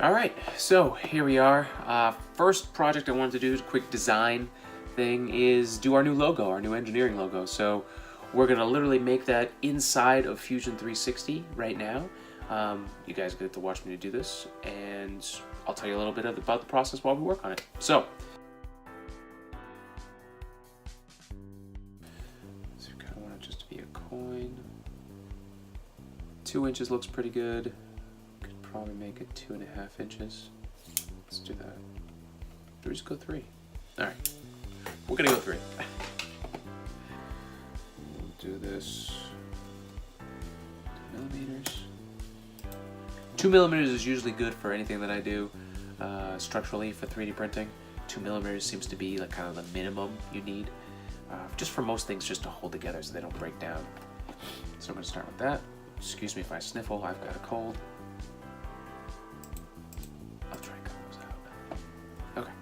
All right, so here we are. First project I wanted to do, quick design thing, is do our new logo, our new engineering logo. So we're gonna literally make that inside of Fusion 360 right now. You guys get to watch me do this, and I'll tell you a little bit about the process while we work on it. So you kind of want it just to be a coin. 2 inches looks pretty good. Could probably make it 2.5 inches. Let's do that. Or just go 3. All right, we're gonna go 3. We'll do this 2 millimeters. 2 millimeters is usually good for anything that I do structurally for 3D printing. 2 millimeters seems to be like kind of the minimum you need, just for most things, just to hold together so they don't break down. So I'm gonna start with that. Excuse me if I sniffle, I've got a cold. I'll try and cut those out. Okay.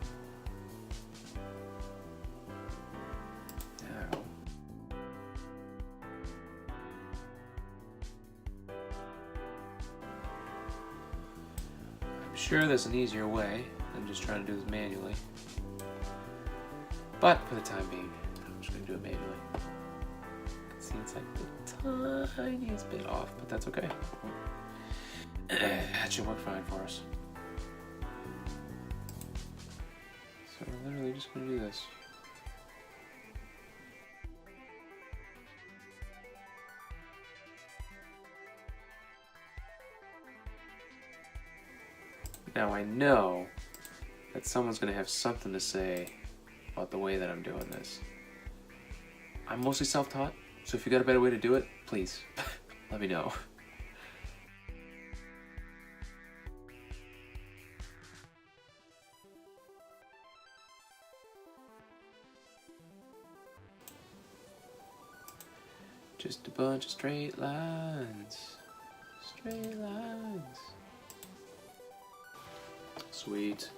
Now, I'm sure there's an easier way than just trying to do this manually. But for the time being, I'm just gonna do it manually. You can see it's like the tiniest bit off, but that's okay. That should work fine for us. So we're literally just gonna do this. Now I know that someone's gonna have something to say about the way that I'm doing this. I'm mostly self-taught, so if you got a better way to do it, please let me know. Just a bunch of straight lines. Straight lines. Sweet.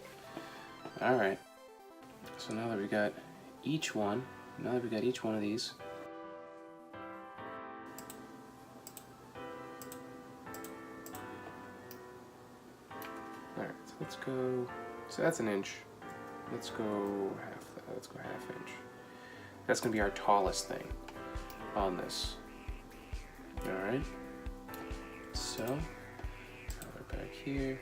All right. So now that we got each one, of these, all right, so let's go, so that's 1 inch. Let's go half that, let's go 1/2 inch. That's gonna be our tallest thing on this. All right, so now we're back here.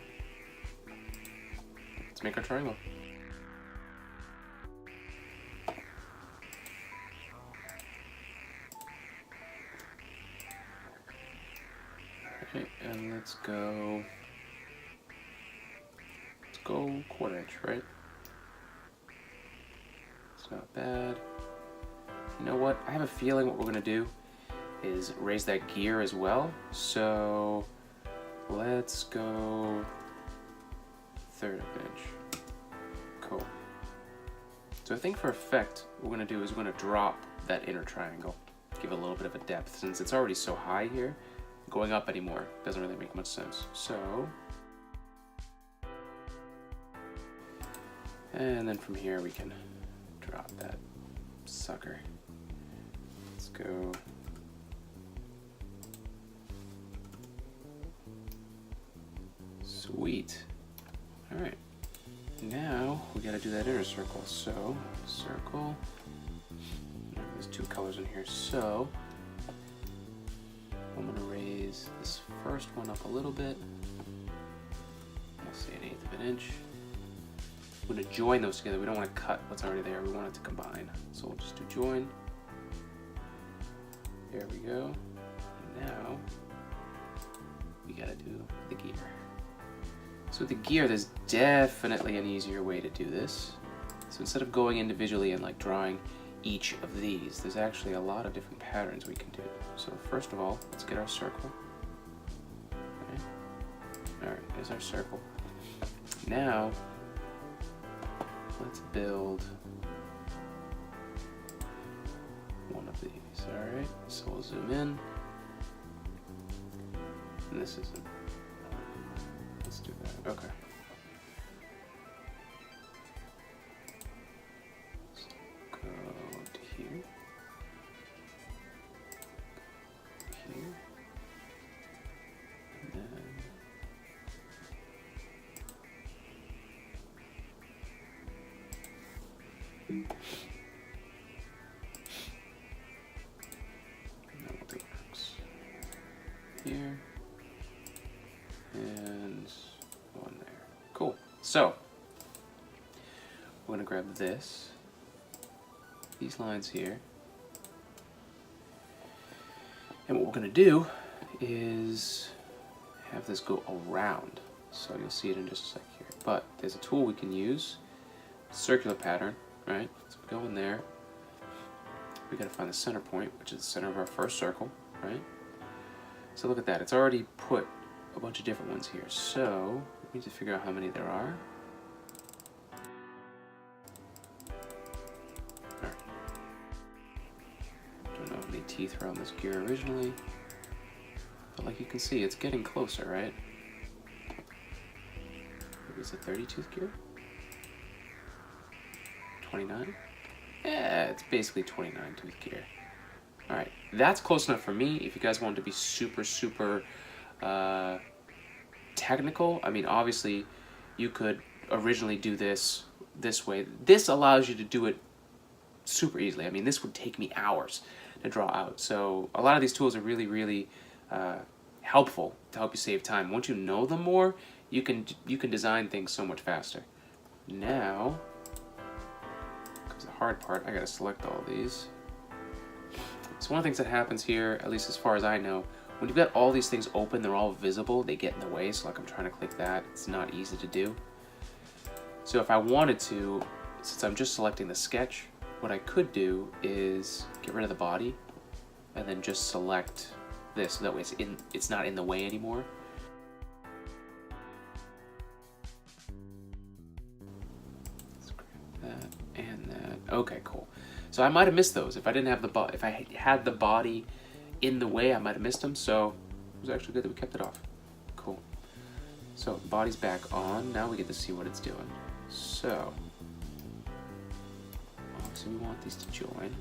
Let's make our triangle. Okay, and let's go 1/4 inch, right? It's not bad. You know what? I have a feeling what we're gonna do is raise that gear as well. So let's go 1/3 inch. Cool. So I think for effect, what we're gonna do is we're gonna drop that inner triangle, give it a little bit of a depth, since it's already so high here. Going up anymore doesn't really make much sense. So, and then from here we can drop that sucker. Let's go. Sweet. All right. Now we gotta do that inner circle. So, circle. There's 2 colors in here. So, I'm gonna raise this first one up a little bit. I'll say 1/8 of an inch. I'm gonna join those together. We don't want to cut what's already there. We want it to combine. So we'll just do join. There we go. Now we gotta do the gear. So with the gear, there's definitely an easier way to do this. So instead of going individually and like drawing each of these, there's actually a lot of different patterns we can do. So first of all, let's get our circle. Okay. All right, there's our circle. Now, let's build one of these. All right, so we'll zoom in. And this isn't. Let's do that. Okay. Go to here. Here. And then And then we'll do X here. And one there. Cool. So, we're going to grab this, these lines here. And what we're going to do is have this go around. So you'll see it in just a sec here. But there's a tool we can use, circular pattern, right? So we go in there. We got to find the center point, which is the center of our first circle, right? So look at that. It's already put a bunch of different ones here. So we need to figure out how many there are. All right. Don't know how many teeth were on this gear originally. But like you can see, it's getting closer, right? Maybe it's a 30 tooth gear? 29? Yeah, it's basically 29 tooth gear. All right, that's close enough for me. If you guys want to be super, super technical, I mean, obviously you could originally do this way. This allows you to do it super easily. I mean, this would take me hours to draw out. So a lot of these tools are really, really helpful to help you save time. Once you know them more, you can design things so much faster. Now comes the hard part. I gotta select all these. So one of the things that happens here, at least as far as I know, when you've got all these things open, they're all visible, they get in the way. So like I'm trying to click that, it's not easy to do. So if I wanted to, since I'm just selecting the sketch, what I could do is get rid of the body and then just select this, so that way it's not in the way anymore. Let's grab that and that. Okay, cool. So I might have missed those if I didn't have the if I had the body in the way, I might have missed them. So it was actually good that we kept it off. Cool. So the body's back on. Now we get to see what it's doing. So obviously we want these to join.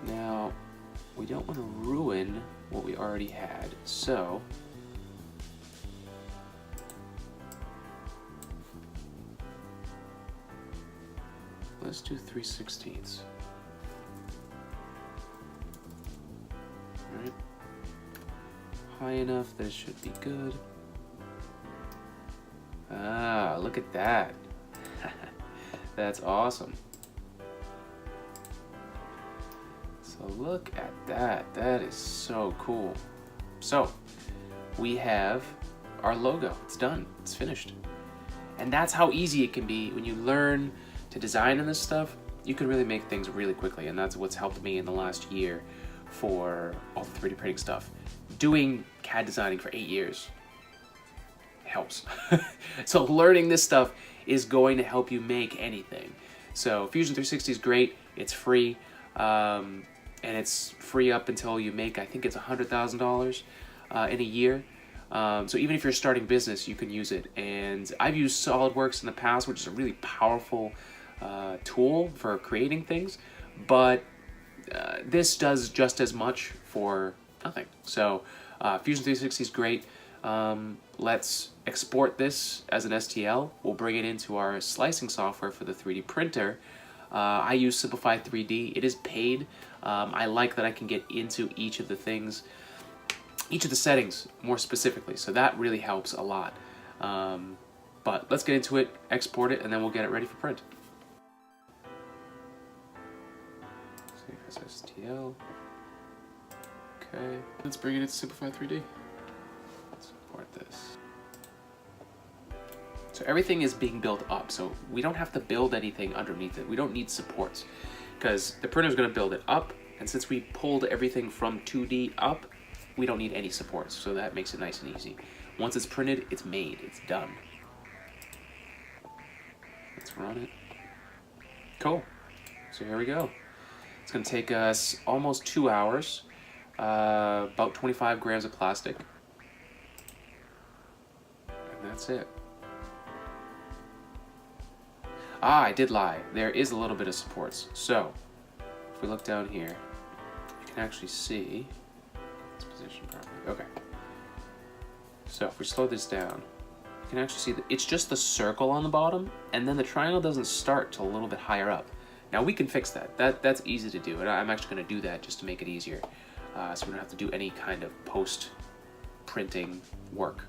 Now we don't want to ruin what we already had. So let's do 3/16. All right. High enough that it should be good. Ah, look at that. That's awesome. So look at that. That is so cool. So we have our logo. It's done. It's finished. And that's how easy it can be when you learn to design in this stuff. You can really make things really quickly, and that's what's helped me in the last year for all the 3D printing stuff. Doing CAD designing for 8 years helps. So learning this stuff is going to help you make anything. So Fusion 360 is great. It's free, and it's free up until you make, I think it's $100,000 in a year. So even if you're starting business, you can use it. And I've used SolidWorks in the past, which is a really powerful tool for creating things, but this does just as much for nothing. So Fusion 360 is great. Let's export this as an STL. We'll bring it into our slicing software for the 3D printer. I use Simplify 3D. It is paid. I like that I can get into each of the things, each of the settings more specifically. So that really helps a lot. But let's get into it, export it, and then we'll get it ready for print. Save as STL. Okay, let's bring it into Simplify 3D. Let's import this. So everything is being built up, so we don't have to build anything underneath it. We don't need supports, because the printer is going to build it up, and since we pulled everything from 2D up, we don't need any supports, so that makes it nice and easy. Once it's printed, it's made, it's done. Let's run it. Cool. So here we go. It's going to take us almost 2 hours, about 25 grams of plastic, and that's it. Ah, I did lie. There is a little bit of supports. So, if we look down here, you can actually see it's positioned properly. Okay. So, if we slow this down, You can actually see that it's just the circle on the bottom, and then the triangle doesn't start till a little bit higher up. Now we can fix that. That's easy to do, and I'm actually going to do that just to make it easier, so we don't have to do any kind of post-printing work.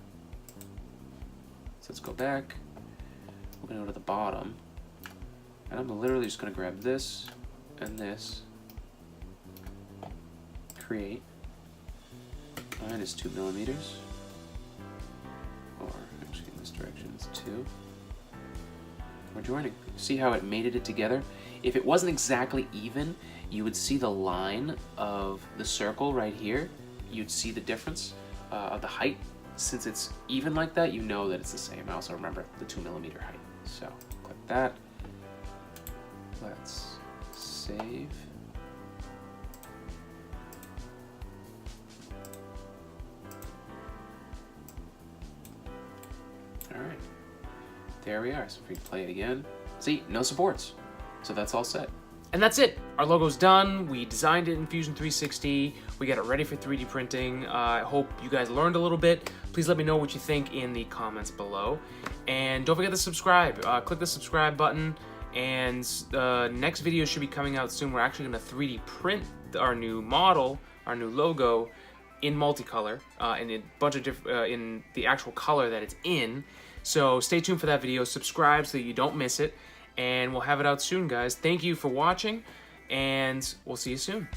So let's go back. We're going to go to the bottom, and I'm literally just going to grab this and this, create, minus 2 millimeters, or actually in this direction it's 2. We're joining. See how it mated it together? If it wasn't exactly even, you would see the line of the circle right here. You'd see the difference of the height. Since it's even like that, you know that it's the same. I also remember the 2 millimeter height. So click that. Let's save. All right, there we are. So if we play it again, see, no supports. So that's all set. And that's it. Our logo's done. We designed it in Fusion 360. We got it ready for 3D printing. I hope you guys learned a little bit. Please let me know what you think in the comments below. And don't forget to subscribe. Click the subscribe button. And the next video should be coming out soon. We're actually going to 3D print our new model, our new logo, in multicolor, and a bunch of in the actual color that it's in. So stay tuned for that video. Subscribe so that you don't miss it. And we'll have it out soon, guys. Thank you for watching, and we'll see you soon.